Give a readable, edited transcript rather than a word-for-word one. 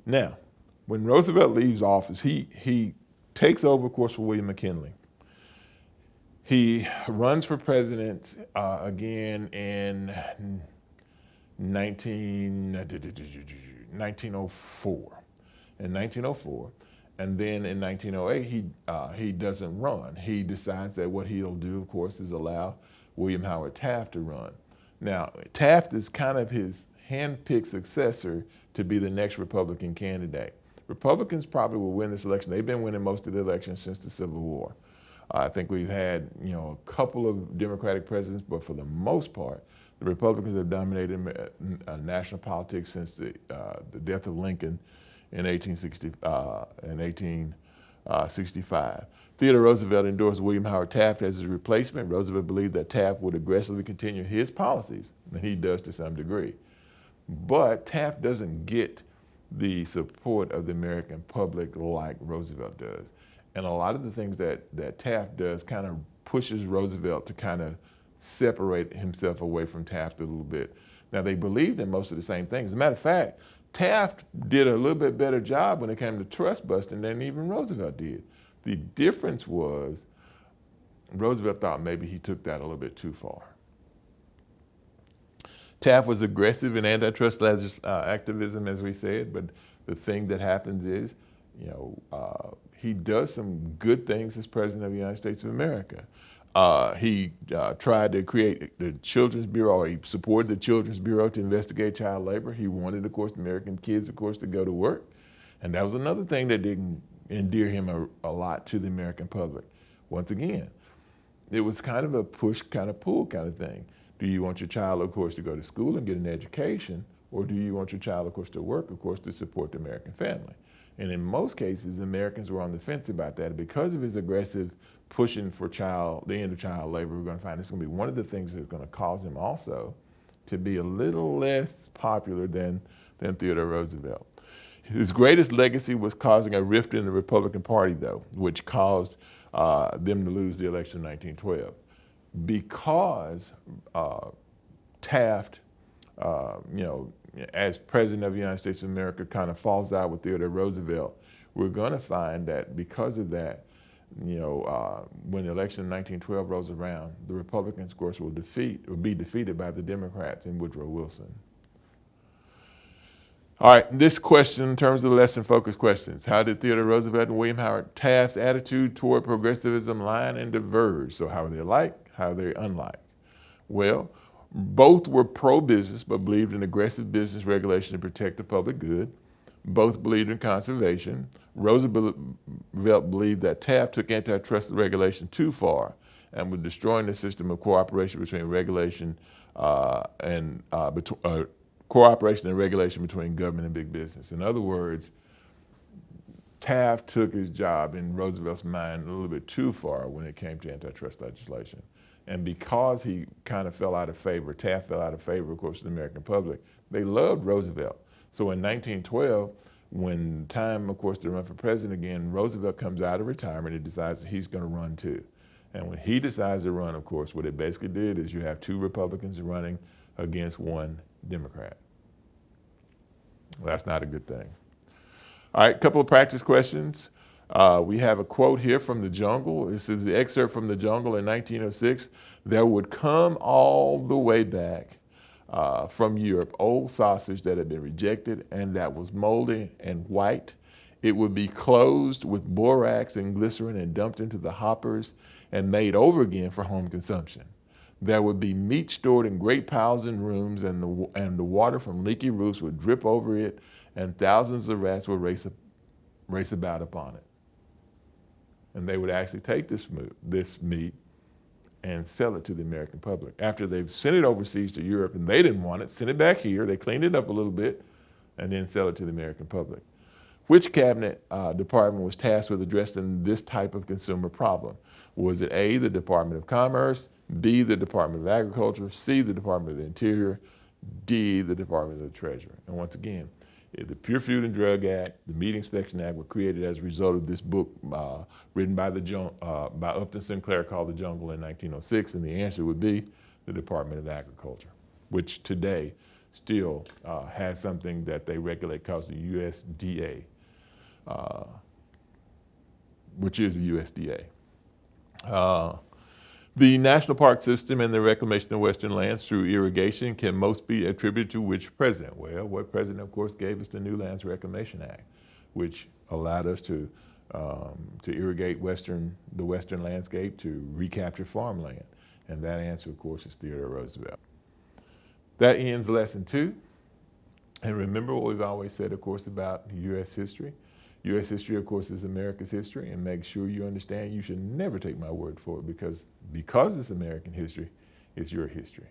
Now, when Roosevelt leaves office, he takes over, of course, for William McKinley. He runs for president again in 1904. In 1904. And then in 1908, he doesn't run. He decides that what he'll do, of course, is allow William Howard Taft to run. Now, Taft is kind of his hand-picked successor to be the next Republican candidate. Republicans probably will win this election. They've been winning most of the elections since the Civil War. I think we've had, a couple of Democratic presidents, but for the most part, the Republicans have dominated national politics since the death of Lincoln in 1865. Theodore Roosevelt endorsed William Howard Taft as his replacement. Roosevelt believed that Taft would aggressively continue his policies, and he does to some degree. But Taft doesn't get the support of the American public like Roosevelt does. And a lot of the things that Taft does kind of pushes Roosevelt to kind of separate himself away from Taft a little bit. Now, they believed in most of the same things. As a matter of fact, Taft did a little bit better job when it came to trust busting than even Roosevelt did. The difference was Roosevelt thought maybe he took that a little bit too far. Taft was aggressive in antitrust activism, as we said, but the thing that happens is, he does some good things as president of the United States of America. He tried to create the Children's Bureau, or he supported the Children's Bureau to investigate child labor. He wanted, of course, American kids, of course, to go to work. And that was another thing that didn't endear him a lot to the American public. Once again, it was kind of a push, kind of pull kind of thing. Do you want your child, of course, to go to school and get an education, or do you want your child, of course, to work, of course, to support the American family? And in most cases, Americans were on the fence about that. Because of his aggressive pushing for the end of child labor, we're going to find it's going to be one of the things that's going to cause him also to be a little less popular than Theodore Roosevelt. His greatest legacy was causing a rift in the Republican Party, though, which caused them to lose the election in 1912. Because Taft, as president of the United States of America, kind of falls out with Theodore Roosevelt, we're going to find that because of that, when the election in 1912 rolls around, the Republicans, of course, will be defeated by the Democrats in Woodrow Wilson. All right, this question in terms of the lesson focus questions. How did Theodore Roosevelt and William Howard Taft's attitude toward progressivism line and diverge? So how are they alike? How are they unlike? Well, both were pro-business, but believed in aggressive business regulation to protect the public good. Both believed in conservation. Roosevelt believed that Taft took antitrust regulation too far and was destroying the system of cooperation between regulation cooperation and regulation between government and big business. In other words, Taft took his job, in Roosevelt's mind, a little bit too far when it came to antitrust legislation. And because he kind of fell out of favor, Taft fell out of favor, of course, with the American public, they loved Roosevelt. So in 1912, when time, of course, to run for president again, Roosevelt comes out of retirement and decides that he's going to run too. And when he decides to run, of course, what it basically did is you have two Republicans running against one Democrat. Well, that's not a good thing. All right, a couple of practice questions. We have a quote here from The Jungle. This is the excerpt from The Jungle in 1906. There would come all the way back from Europe old sausage that had been rejected and that was moldy and white. It would be closed with borax and glycerin and dumped into the hoppers and made over again for home consumption. There would be meat stored in great piles in rooms, and the water from leaky roofs would drip over it, and thousands of rats would race about upon it. And they would actually take this meat and sell it to the American public. After they've sent it overseas to Europe and they didn't want it, send it back here, they cleaned it up a little bit, and then sell it to the American public. Which cabinet department was tasked with addressing this type of consumer problem? Was it A, the Department of Commerce, B, the Department of Agriculture, C, the Department of the Interior, D, the Department of the Treasury? And once again, the Pure Food and Drug Act, the Meat Inspection Act were created as a result of this book written by Upton Sinclair called The Jungle in 1906, and the answer would be the Department of Agriculture, which today still has something that they regulate called the USDA, which is the USDA. The national park system and the reclamation of western lands through irrigation can most be attributed to which president? Well, what president, of course, gave us the New Lands Reclamation Act, which allowed us to irrigate the western landscape, to recapture farmland. And that answer, of course, is Theodore Roosevelt. That ends lesson 2. And remember what we've always said, of course, about U.S. history. U.S. history, of course, is America's history, and make sure you understand you should never take my word for it because it's American history, it's your history.